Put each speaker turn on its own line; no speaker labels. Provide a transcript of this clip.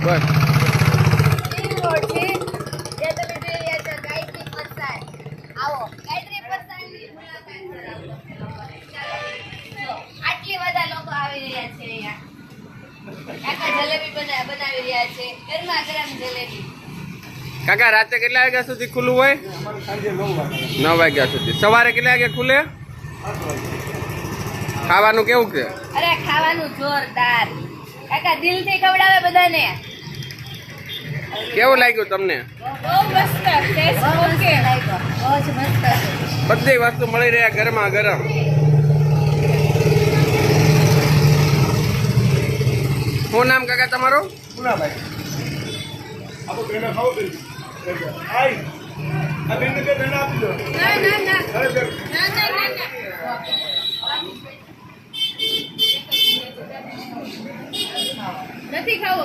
બસ
આટલી બધા લોકો આવી રહ્યા છે અહીંયા કાકા જલેબી બનાવી રહ્યા છે ગરમા ગરમ જલેબી
કાકા રાતે કેટલા વાગ્યા સુધી ખુલ્લું હોય? 9 વાગ્યા સુધી. સવારે કેટલા વાગે ખુલે? ખાવાનું કેવું છે?
અરે ખાવાનું જોરદાર કાકા દિલથી ખવડાવે બધાને.
કેવું લાગ્યું તમને?
બહુ મસ્ત ટેસ્ટ ઓકે લાગ્યો બહુ જ મસ્ત.
બધી વસ્તુ મળી રહ્યા ગરમા ગરમ. શું નામ કાકા તમારું?
નથી ખાવું.